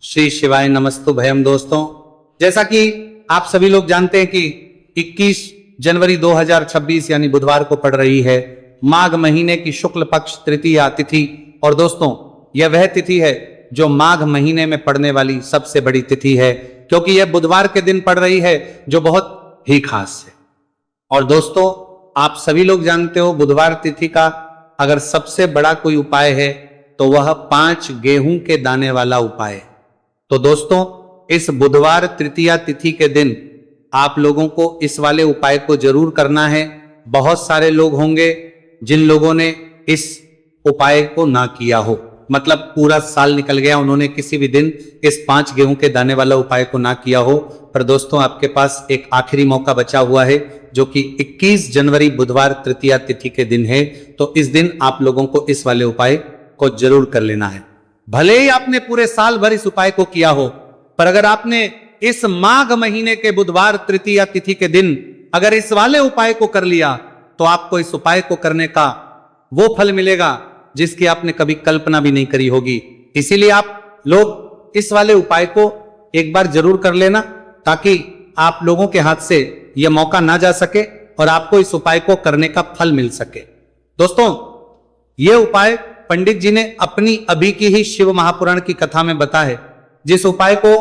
श्री शिवाय नमस्तु भयम। दोस्तों, जैसा कि आप सभी लोग जानते हैं कि 21 जनवरी 2026 यानी बुधवार को पड़ रही है माघ महीने की शुक्ल पक्ष तृतीया तिथि। और दोस्तों, यह वह तिथि है जो माघ महीने में पड़ने वाली सबसे बड़ी तिथि है, क्योंकि यह बुधवार के दिन पड़ रही है, जो बहुत ही खास है। और दोस्तों, आप सभी लोग जानते हो बुधवार तिथि का अगर सबसे बड़ा कोई उपाय है तो वह 5 गेहूं के दाने वाला उपाय है। तो दोस्तों, इस बुधवार तृतीया तिथि के दिन आप लोगों को इस वाले उपाय को जरूर करना है। बहुत सारे लोग होंगे जिन लोगों ने इस उपाय को ना किया हो, मतलब पूरा साल निकल गया, उन्होंने किसी भी दिन इस 5 गेहूं के दाने वाला उपाय को ना किया हो। पर दोस्तों, आपके पास एक आखिरी मौका बचा हुआ है, जो कि 21 जनवरी बुधवार तृतीया तिथि के दिन है। तो इस दिन आप लोगों को इस वाले उपाय को जरूर कर लेना है। भले ही आपने पूरे साल भर इस उपाय को किया हो, पर अगर आपने इस माघ महीने के बुधवार तृतीया तिथि के दिन अगर इस वाले उपाय को कर लिया तो आपको इस उपाय को करने का वो फल मिलेगा जिसकी आपने कभी कल्पना भी नहीं करी होगी। इसीलिए आप लोग इस वाले उपाय को एक बार जरूर कर लेना, ताकि आप लोगों के हाथ से यह मौका ना जा सके और आपको इस उपाय को करने का फल मिल सके। दोस्तों, यह उपाय पंडित जी ने अपनी अभी की ही शिव महापुराण की कथा में बताया है, जिस उपाय को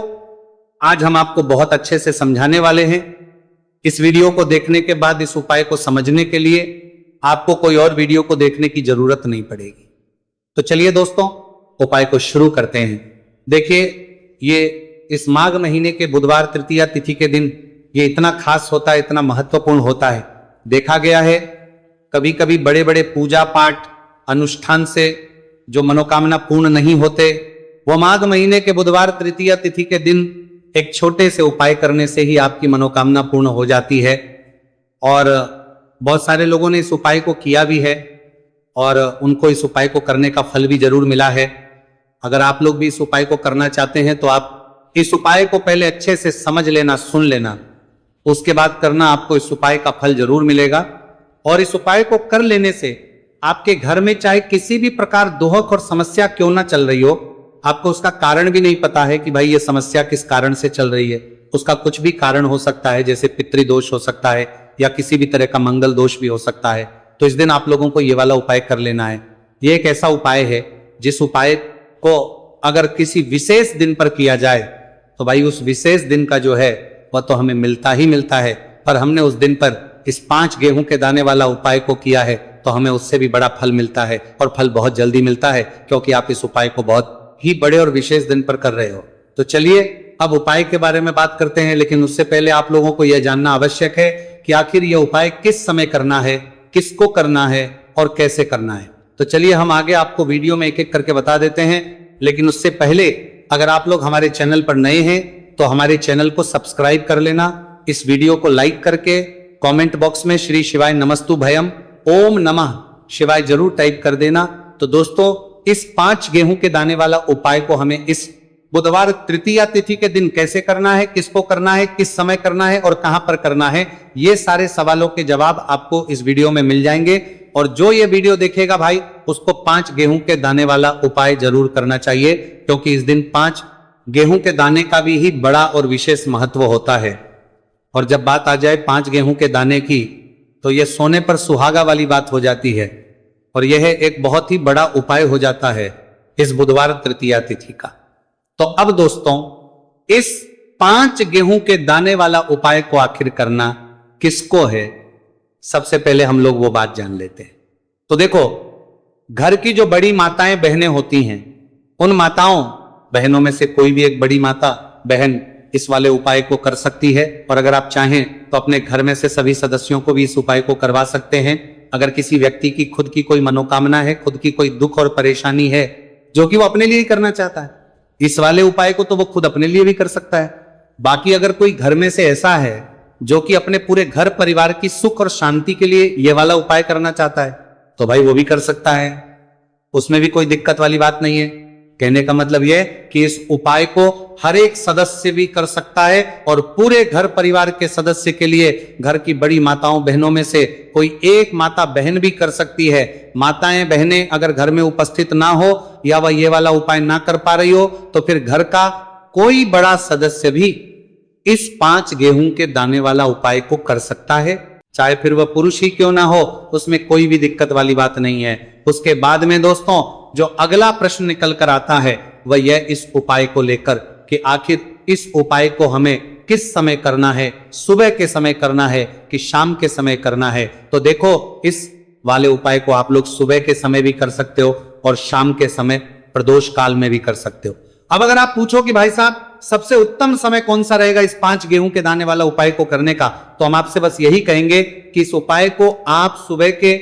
आज हम आपको बहुत अच्छे से समझाने वाले हैं। इस वीडियो को देखने के बाद इस उपाय को समझने के लिए आपको कोई और वीडियो को देखने की जरूरत नहीं पड़ेगी। तो चलिए दोस्तों, उपाय को शुरू करते हैं। देखिए, ये इस माघ महीने के बुधवार तृतीया तिथि के दिन ये इतना खास होता है, इतना महत्वपूर्ण होता है। देखा गया है कभी कभी बड़े बड़े पूजा पाठ अनुष्ठान से जो मनोकामना पूर्ण नहीं होते, वो माघ महीने के बुधवार तृतीया तिथि के दिन एक छोटे से उपाय करने से ही आपकी मनोकामना पूर्ण हो जाती है। और बहुत सारे लोगों ने इस उपाय को किया भी है और उनको इस उपाय को करने का फल भी जरूर मिला है। अगर आप लोग भी इस उपाय को करना चाहते हैं तो आप इस उपाय को पहले अच्छे से समझ लेना, सुन लेना, उसके बाद करना, आपको इस उपाय का फल जरूर मिलेगा। और इस उपाय को कर लेने से आपके घर में चाहे किसी भी प्रकार दोहक और समस्या क्यों ना चल रही हो, आपको उसका कारण भी नहीं पता है कि भाई ये समस्या किस कारण से चल रही है, उसका कुछ भी कारण हो सकता है, जैसे पितृदोष हो सकता है या किसी भी तरह का मंगल दोष भी हो सकता है। तो इस दिन आप लोगों को ये वाला उपाय कर लेना है। ये एक ऐसा उपाय है जिस उपाय को अगर किसी विशेष दिन पर किया जाए तो भाई उस विशेष दिन का जो है वह तो हमें मिलता ही मिलता है। पर हमने उस दिन पर इस 5 गेहूं के दाने वाला उपाय को किया है तो हमें उससे भी बड़ा फल मिलता है, और फल बहुत जल्दी मिलता है, क्योंकि आप इस उपाय को बहुत ही बड़े और विशेष दिन पर कर रहे हो। तो चलिए अब उपाय के बारे में बात करते हैं, लेकिन उससे पहले आप लोगों को यह जानना आवश्यक है कि आखिर यह उपाय किस समय करना है, किसको करना है और कैसे करना है। तो चलिए हम आगे आपको वीडियो में एक एक करके बता देते हैं। लेकिन उससे पहले अगर आप लोग हमारे चैनल पर नए हैं तो हमारे चैनल को सब्सक्राइब कर लेना, इस वीडियो को लाइक करके कमेंट बॉक्स में श्री शिवाय नमस्तु भयम ओम नमः शिवाय जरूर टाइप कर देना। तो दोस्तों, इस 5 गेहूं के दाने वाला उपाय को हमें इस बुधवार तृतीया तिथि के दिन कैसे करना है, किसको करना है, किस समय करना है और कहां पर करना है, ये सारे सवालों के जवाब आपको इस वीडियो में मिल जाएंगे। और जो ये वीडियो देखेगा भाई, उसको 5 गेहूं के दाने वाला उपाय जरूर करना चाहिए, क्योंकि इस दिन 5 गेहूं के दाने का भी ही बड़ा और विशेष महत्व होता है। और जब बात आ जाए 5 गेहूं के दाने की, तो यह सोने पर सुहागा वाली बात हो जाती है, और यह एक बहुत ही बड़ा उपाय हो जाता है इस बुधवार तृतीया तिथि का। तो अब दोस्तों, इस 5 गेहूं के दाने वाला उपाय को आखिर करना किसको है, सबसे पहले हम लोग वो बात जान लेते हैं। तो देखो, घर की जो बड़ी माताएं बहनें होती हैं, उन माताओं बहनों में से कोई भी एक बड़ी माता बहन इस वाले उपाय को कर सकती है। और अगर आप चाहें तो अपने घर में से सभी सदस्यों को भी इस उपाय को करवा सकते हैं। अगर किसी व्यक्ति की खुद की कोई मनोकामना है, खुद की कोई दुख और परेशानी है जो कि वो अपने लिए ही करना चाहता है, इस वाले उपाय को तो वो खुद अपने लिए भी कर सकता है। बाकी अगर कोई घर में से ऐसा है जो कि अपने पूरे घर परिवार की सुख और शांति के लिए ये वाला उपाय करना चाहता है, तो भाई वो भी कर सकता है, उसमें भी कोई दिक्कत वाली बात नहीं है। कहने का मतलब यह कि इस उपाय को हर एक सदस्य भी कर सकता है, और पूरे घर परिवार के सदस्य के लिए घर की बड़ी माताओं बहनों में से कोई एक माता बहन भी कर सकती है। माताएं बहनें अगर घर में उपस्थित ना हो या वह ये वाला उपाय ना कर पा रही हो, तो फिर घर का कोई बड़ा सदस्य भी इस 5 गेहूं के दाने वाला उपाय को कर सकता है, चाहे फिर वह पुरुष ही क्यों ना हो, उसमें कोई भी दिक्कत वाली बात नहीं है। उसके बाद में दोस्तों जो अगला प्रश्न निकल कर आता है वह यह इस उपाय को लेकर कि आखिर इस उपाय को हमें किस समय करना है, सुबह के समय करना है कि शाम के समय करना है। तो देखो, इस वाले उपाय को आप लोग सुबह के समय भी कर सकते हो और शाम के समय प्रदोष काल में भी कर सकते हो। अब अगर आप पूछो कि भाई साहब सबसे उत्तम समय कौन सा रहेगा इस 5 गेहूं के दाने वाला उपाय को करने का, तो हम आपसे बस यही कहेंगे कि इस उपाय को आप सुबह के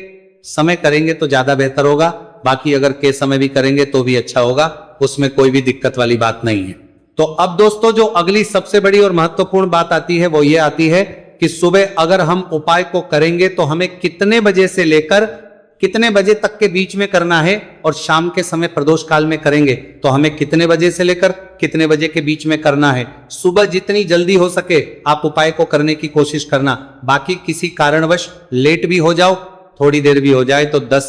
समय करेंगे तो ज्यादा बेहतर होगा, बाकी अगर के समय भी करेंगे तो भी अच्छा होगा, उसमें कोई भी दिक्कत वाली बात नहीं है। तो अब दोस्तों जो अगली सबसे बड़ी और महत्वपूर्ण बात आती है वो ये आती है कि सुबह अगर हम उपाय को करेंगे तो हमें कितने बजे से लेकर कितने बजे तक के बीच में करना है, और शाम के समय प्रदोष काल में करेंगे तो हमें कितने बजे से लेकर कितने बजे के बीच में करना है। सुबह जितनी जल्दी हो सके आप उपाय को करने की कोशिश करना, बाकी किसी कारणवश लेट भी हो जाओ, थोड़ी देर भी हो जाए तो 10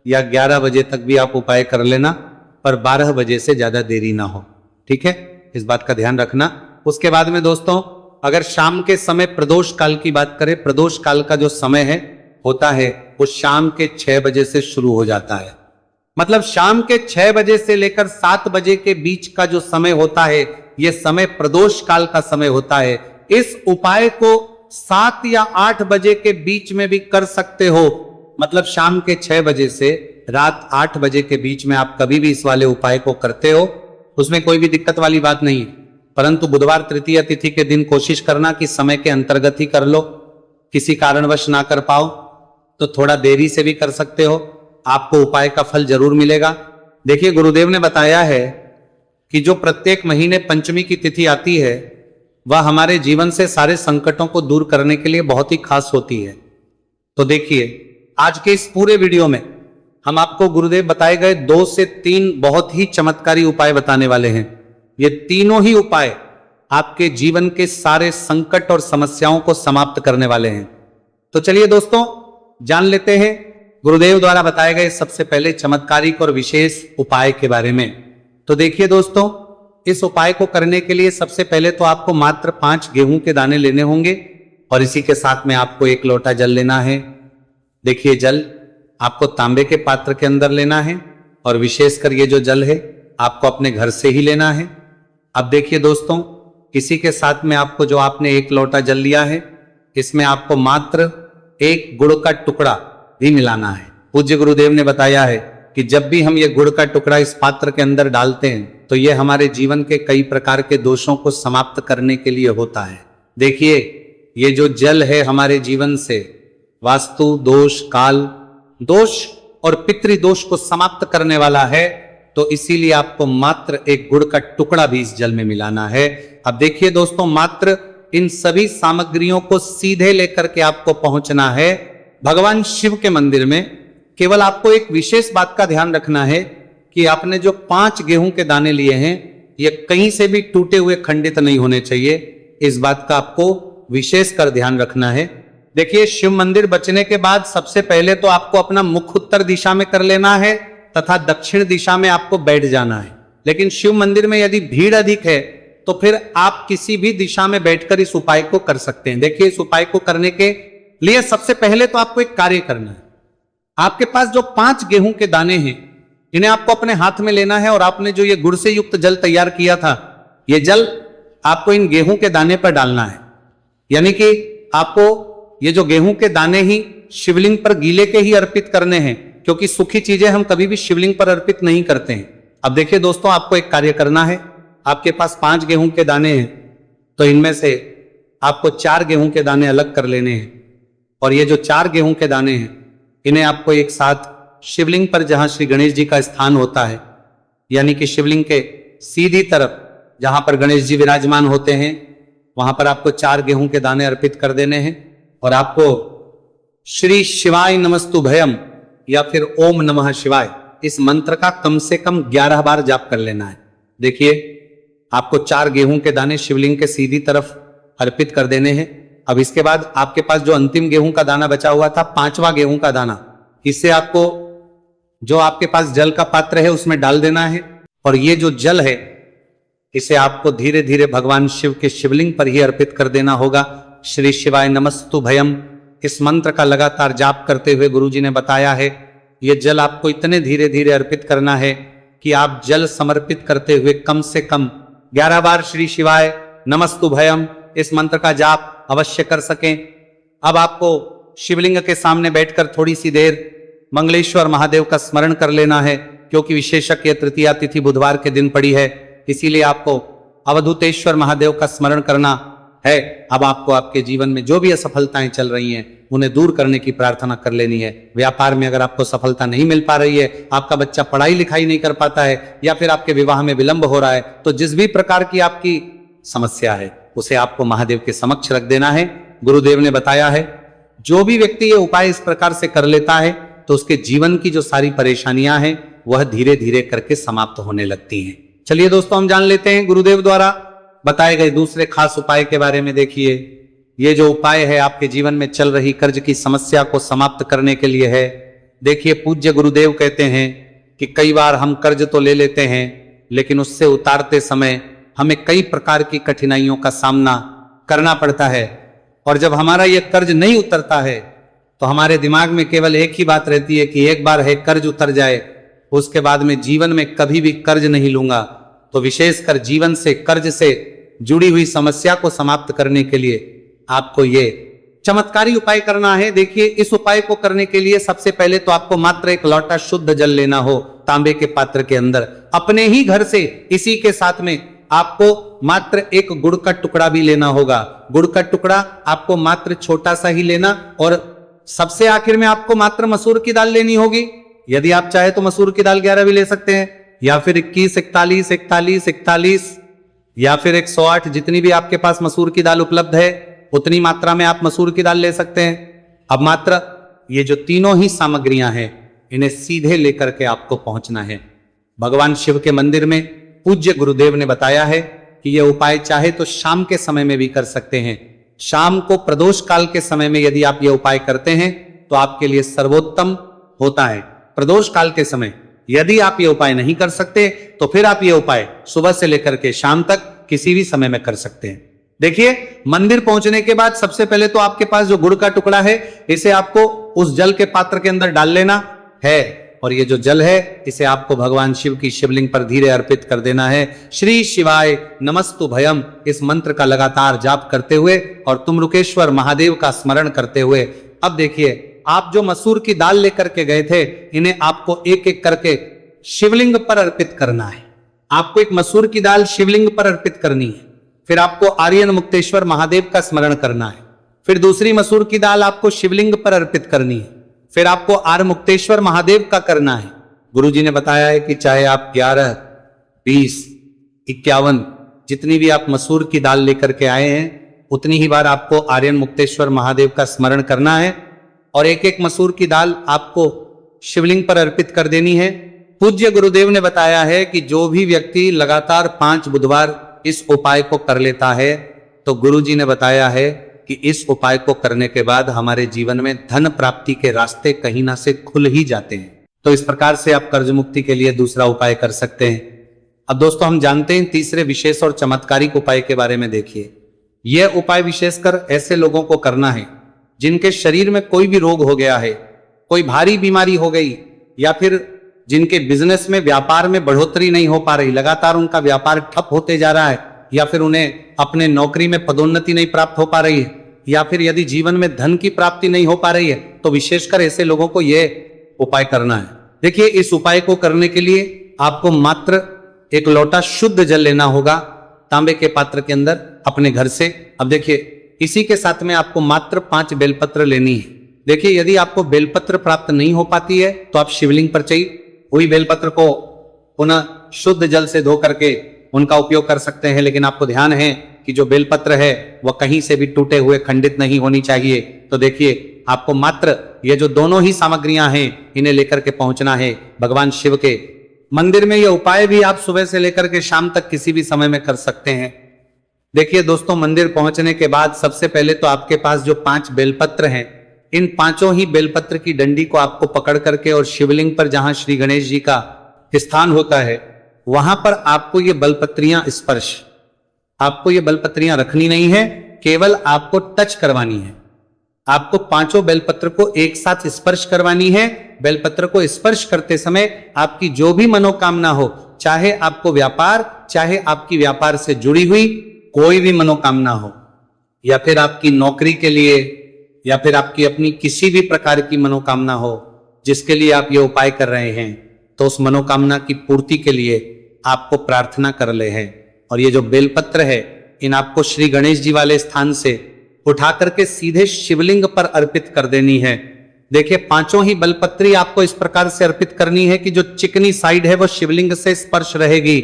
या 11 बजे तक भी आप उपाय कर लेना, पर 12 बजे से ज्यादा देरी ना हो, ठीक है, इस बात का ध्यान रखना। उसके बाद में दोस्तों अगर शाम के समय प्रदोष काल की बात करें, प्रदोष काल का जो समय है होता है वो शाम के 6 बजे से शुरू हो जाता है। मतलब शाम के 6 बजे से लेकर 7 बजे के बीच का जो समय होता है यह समय प्रदोष काल का समय होता है। इस उपाय को 7 या 8 बजे के बीच में भी कर सकते हो, मतलब शाम के 6 बजे से रात 8 बजे के बीच में आप कभी भी इस वाले उपाय को करते हो, उसमें कोई भी दिक्कत वाली बात नहीं है। परंतु बुधवार तृतीया तिथि के दिन कोशिश करना कि समय के अंतर्गत ही कर लो, किसी कारणवश ना कर पाओ तो थोड़ा देरी से भी कर सकते हो, आपको उपाय का फल जरूर मिलेगा। देखिए, गुरुदेव ने बताया है कि जो प्रत्येक महीने पंचमी की तिथि आती है वह हमारे जीवन से सारे संकटों को दूर करने के लिए बहुत ही खास होती है। तो देखिए, आज के इस पूरे वीडियो में हम आपको गुरुदेव बताए गए 2 से 3 बहुत ही चमत्कारी उपाय बताने वाले हैं। ये तीनों ही उपाय आपके जीवन के सारे संकट और समस्याओं को समाप्त करने वाले हैं। तो चलिए दोस्तों जान लेते हैं गुरुदेव द्वारा बताए गए सबसे पहले चमत्कारिक और विशेष उपाय के बारे में। तो देखिए दोस्तों, इस उपाय को करने के लिए सबसे पहले तो आपको मात्र 5 गेहूं के दाने लेने होंगे और इसी के साथ में आपको 1 लोटा जल लेना है। देखिए, जल आपको तांबे के पात्र के अंदर लेना है और विशेषकर ये जो जल है आपको अपने घर से ही लेना है। अब देखिए दोस्तों, इसी के साथ में आपको जो आपने 1 लोटा जल लिया है इसमें आपको मात्र 1 गुड़ का टुकड़ा भी मिलाना है। पूज्य गुरुदेव ने बताया है कि जब भी हम ये गुड़ का टुकड़ा इस पात्र के अंदर डालते हैं तो ये हमारे जीवन के कई प्रकार के दोषों को समाप्त करने के लिए होता है। देखिए, ये जो जल है हमारे जीवन से वास्तु दोष, काल दोष और पितृदोष को समाप्त करने वाला है, तो इसीलिए आपको मात्र 1 गुड़ का टुकड़ा भी इस जल में मिलाना है। अब देखिए दोस्तों, मात्र इन सभी सामग्रियों को सीधे लेकर के आपको पहुंचना है भगवान शिव के मंदिर में। केवल आपको एक विशेष बात का ध्यान रखना है कि आपने जो 5 गेहूं के दाने लिए हैं ये कहीं से भी टूटे हुए खंडित नहीं होने चाहिए, इस बात का आपको विशेष कर ध्यान रखना है। देखिए, शिव मंदिर बचने के बाद सबसे पहले तो आपको अपना मुख उत्तर दिशा में कर लेना है तथा दक्षिण दिशा में आपको बैठ जाना है। लेकिन शिव मंदिर में यदि भीड़ अधिक है तो फिर आप किसी भी दिशा में बैठकर इस उपाय को कर सकते हैं। देखिए, इस उपाय को करने के लिए सबसे पहले तो आपको एक कार्य करना है। आपके पास जो 5 गेहूं के दाने हैं इन्हें आपको अपने हाथ में लेना है और आपने जो ये गुड़ से युक्त जल तैयार किया था ये जल आपको इन गेहूं के दाने पर डालना है। यानी कि आपको ये जो गेहूं के दाने ही शिवलिंग पर गीले के ही अर्पित करने हैं, क्योंकि सूखी चीजें हम कभी भी शिवलिंग पर अर्पित नहीं करते हैं। अब देखिए दोस्तों, आपको एक कार्य करना है। आपके पास 5 गेहूं के दाने हैं तो इनमें से आपको 4 गेहूं के दाने अलग कर लेने हैं और ये जो 4 गेहूं के दाने हैं इन्हें आपको एक साथ शिवलिंग पर जहां श्री गणेश जी का स्थान होता है, यानी कि शिवलिंग के सीधी तरफ जहां पर गणेश जी विराजमान होते हैं वहां पर आपको 4 गेहूं के दाने अर्पित कर देने हैं और आपको श्री शिवाय नमस्तुभयम या फिर ओम नमः शिवाय इस मंत्र का कम से कम 11 बार जाप कर लेना है। देखिए, आपको 4 गेहूं के दाने शिवलिंग के सीधी तरफ अर्पित कर देने हैं। अब इसके बाद आपके पास जो अंतिम गेहूं का दाना बचा हुआ था, 5वां गेहूं का दाना, इससे आपको जो आपके पास जल का पात्र है उसमें डाल देना है और ये जो जल है इसे आपको धीरे धीरे भगवान शिव के शिवलिंग पर ही अर्पित कर देना होगा। श्री शिवाय नमस्तु भयम इस मंत्र का लगातार जाप करते हुए गुरुजी ने बताया है, यह जल आपको इतने धीरे धीरे अर्पित करना है कि आप जल समर्पित करते हुए कम से कम 11 बार श्री शिवाय नमस्तु भयम इस मंत्र का जाप अवश्य कर सकें। अब आपको शिवलिंग के सामने बैठकर थोड़ी सी देर मंगलेश्वर महादेव का स्मरण कर लेना है, क्योंकि विशेषक ये तृतीया तिथि बुधवार के दिन पड़ी है, इसीलिए आपको अवधूतेश्वर महादेव का स्मरण करना है। अब आपको आपके जीवन में जो भी असफलताएं चल रही हैं उन्हें दूर करने की प्रार्थना कर लेनी है। व्यापार में अगर आपको सफलता नहीं मिल पा रही है, आपका बच्चा पढ़ाई लिखाई नहीं कर पाता है, या फिर आपके विवाह में विलंब हो रहा है, तो जिस भी प्रकार की आपकी समस्या है उसे आपको महादेव के समक्ष रख देना है। गुरुदेव ने बताया है जो भी व्यक्ति ये उपाय इस प्रकार से कर लेता है तो उसके जीवन की जो सारी परेशानियां हैं वह धीरे धीरे करके समाप्त होने लगती हैं। चलिए दोस्तों, हम जान लेते हैं गुरुदेव द्वारा बताए गए दूसरे खास उपाय के बारे में। देखिए, ये जो उपाय है आपके जीवन में चल रही कर्ज की समस्या को समाप्त करने के लिए है। देखिए, पूज्य गुरुदेव कहते हैं कि कई बार हम कर्ज तो ले लेते हैं, लेकिन उससे उतारते समय हमें कई प्रकार की कठिनाइयों का सामना करना पड़ता है। और जब हमारा यह कर्ज नहीं उतरता है तो हमारे दिमाग में केवल एक ही बात रहती है कि एक बार है कर्ज उतर जाए, उसके बाद में जीवन में कभी भी कर्ज नहीं लूंगा। तो विशेषकर जीवन से कर्ज से जुड़ी हुई समस्या को समाप्त करने के लिए आपको ये चमत्कारी उपाय करना है। देखिए, इस उपाय को करने के लिए सबसे पहले तो आपको मात्र एक लोटा शुद्ध जल लेना हो तांबे के पात्र के अंदर, अपने ही घर से। इसी के साथ में आपको मात्र एक गुड़ का टुकड़ा भी लेना होगा। गुड़ का टुकड़ा आपको मात्र छोटा सा ही लेना, और सबसे आखिर में आपको मात्र मसूर की दाल लेनी होगी। यदि आप चाहे तो मसूर की दाल 11 भी ले सकते हैं, या फिर 21, 41, 41, 41 या फिर 108, जितनी भी आपके पास मसूर की दाल उपलब्ध है उतनी मात्रा में आप मसूर की दाल ले सकते हैं। अब मात्र ये जो तीनों ही सामग्रियां हैं इन्हें सीधे लेकर के आपको पहुंचना है भगवान शिव के मंदिर में। पूज्य गुरुदेव ने बताया है कि यह उपाय चाहे तो शाम के समय में भी कर सकते हैं। शाम को प्रदोष काल के समय में यदि आप यह उपाय करते हैं तो आपके लिए सर्वोत्तम होता है। प्रदोष काल के समय यदि आप ये उपाय नहीं कर सकते तो फिर आप ये उपाय सुबह से लेकर के शाम तक किसी भी समय में कर सकते हैं। देखिए, मंदिर पहुंचने के बाद सबसे पहले तो आपके पास जो गुड़ का टुकड़ा है इसे आपको उस जल के पात्र के अंदर डाल लेना है, और ये जो जल है इसे आपको भगवान शिव की शिवलिंग पर धीरे अर्पित कर देना है। श्री शिवाय नमस्तु भयम इस मंत्र का लगातार जाप करते हुए और तुमरुकेश्वर महादेव का स्मरण करते हुए। अब देखिए, आप जो मसूर की दाल लेकर के गए थे इन्हें आपको एक एक करके शिवलिंग पर अर्पित करना है। आपको एक मसूर की दाल शिवलिंग पर अर्पित करनी है, फिर आपको आर्यन मुक्तेश्वर महादेव का स्मरण करना है, फिर दूसरी मसूर की दाल आपको शिवलिंग पर अर्पित करनी है, फिर आपको आर्य मुक्तेश्वर महादेव का करना है। गुरुजी ने बताया है कि चाहे आप 11, 20, 51 जितनी भी आप मसूर की दाल लेकर के आए हैं उतनी ही बार आपको आर्यन मुक्तेश्वर महादेव का स्मरण करना है, और एक एक मसूर की दाल आपको शिवलिंग पर अर्पित कर देनी है। पूज्य गुरुदेव ने बताया है कि जो भी व्यक्ति लगातार 5 बुधवार इस उपाय को कर लेता है तो गुरुजी ने बताया है कि इस उपाय को करने के बाद हमारे जीवन में धन प्राप्ति के रास्ते कहीं ना से खुल ही जाते हैं। तो इस प्रकार से आप कर्ज मुक्ति के लिए दूसरा उपाय कर सकते हैं। अब दोस्तों, हम जानते हैं तीसरे विशेष और चमत्कारिक उपाय के बारे में। देखिए, यह उपाय विशेषकर ऐसे लोगों को करना है जिनके शरीर में कोई भी रोग हो गया है, कोई भारी बीमारी हो गई, या फिर जिनके बिजनेस में व्यापार में बढ़ोतरी नहीं हो पा रही, लगातार उनका व्यापार ठप होते जा रहा है, या फिर उन्हें अपने नौकरी में पदोन्नति नहीं प्राप्त हो पा रही है, या फिर यदि जीवन में धन की प्राप्ति नहीं हो पा रही है, तो विशेषकर ऐसे लोगों को यह उपाय करना है। देखिए, इस उपाय को करने के लिए आपको मात्र एक लोटा शुद्ध जल लेना होगा तांबे के पात्र के अंदर अपने घर से। अब देखिए, इसी के साथ में आपको मात्र 5 बेलपत्र लेनी है। देखिए, यदि आपको बेलपत्र प्राप्त नहीं हो पाती है तो आप शिवलिंग पर चाहिए हुई बेलपत्र को पुनः शुद्ध जल से धो करके उनका उपयोग कर सकते हैं, लेकिन आपको ध्यान है कि जो बेलपत्र है वह कहीं से भी टूटे हुए खंडित नहीं होनी चाहिए। तो देखिए, आपको मात्र ये जो दोनों ही सामग्रियां हैं इन्हें लेकर के पहुंचना है भगवान शिव के मंदिर में। यह उपाय भी आप सुबह से लेकर के शाम तक किसी भी समय में कर सकते हैं। देखिए दोस्तों, मंदिर पहुंचने के बाद सबसे पहले तो आपके पास जो 5 बेलपत्र हैं, इन 5 ही बेलपत्र की डंडी को आपको पकड़ करके और शिवलिंग पर जहां श्री गणेश जी का स्थान होता है वहां पर आपको ये बलपत्रियां स्पर्श, आपको ये बलपत्रियां रखनी नहीं है, केवल आपको टच करवानी है। आपको पांचों बेलपत्र को एक साथ स्पर्श करवानी है। बेलपत्र को स्पर्श करते समय आपकी जो भी मनोकामना हो, चाहे आपको व्यापार, चाहे आपकी व्यापार से जुड़ी हुई कोई भी मनोकामना हो, या फिर आपकी नौकरी के लिए, या फिर आपकी अपनी किसी भी प्रकार की मनोकामना हो जिसके लिए आप ये उपाय कर रहे हैं, तो उस मनोकामना की पूर्ति के लिए आपको प्रार्थना कर ले हैं। और ये जो बेलपत्र है, इन आपको श्री गणेश जी वाले स्थान से उठा करके सीधे शिवलिंग पर अर्पित कर देनी है। देखिए, पांचों ही बेलपत्री आपको इस प्रकार से अर्पित करनी है कि जो चिकनी साइड है वो शिवलिंग से स्पर्श रहेगी,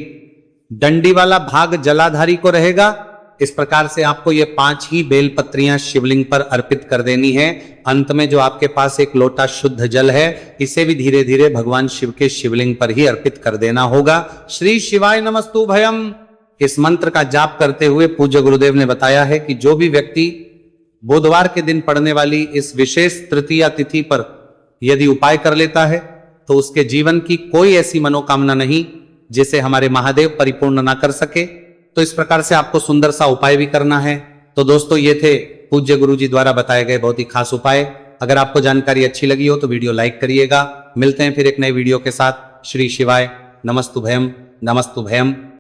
डंडी वाला भाग जलाधारी को रहेगा। इस प्रकार से आपको ये 5 ही बेलपत्रियां शिवलिंग पर अर्पित कर देनी है। अंत में जो आपके पास एक लोटा शुद्ध जल है, इसे भी धीरे धीरे भगवान शिव के शिवलिंग पर ही अर्पित कर देना होगा। श्री शिवाय नमस्तु भयम, इस मंत्र का जाप करते हुए पूज्य गुरुदेव ने बताया है कि जो भी व्यक्ति बुधवार के दिन पड़ने वाली इस विशेष तृतीया तिथि पर यदि उपाय कर लेता है, तो उसके जीवन की कोई ऐसी मनोकामना नहीं जिसे हमारे महादेव परिपूर्ण ना कर सके। तो इस प्रकार से आपको सुंदर सा उपाय भी करना है। तो दोस्तों, ये थे पूज्य गुरु जी द्वारा बताए गए बहुत ही खास उपाय। अगर आपको जानकारी अच्छी लगी हो तो वीडियो लाइक करिएगा। मिलते हैं फिर एक नए वीडियो के साथ। श्री शिवाय नमस्तु भयम, नमस्तु भयम।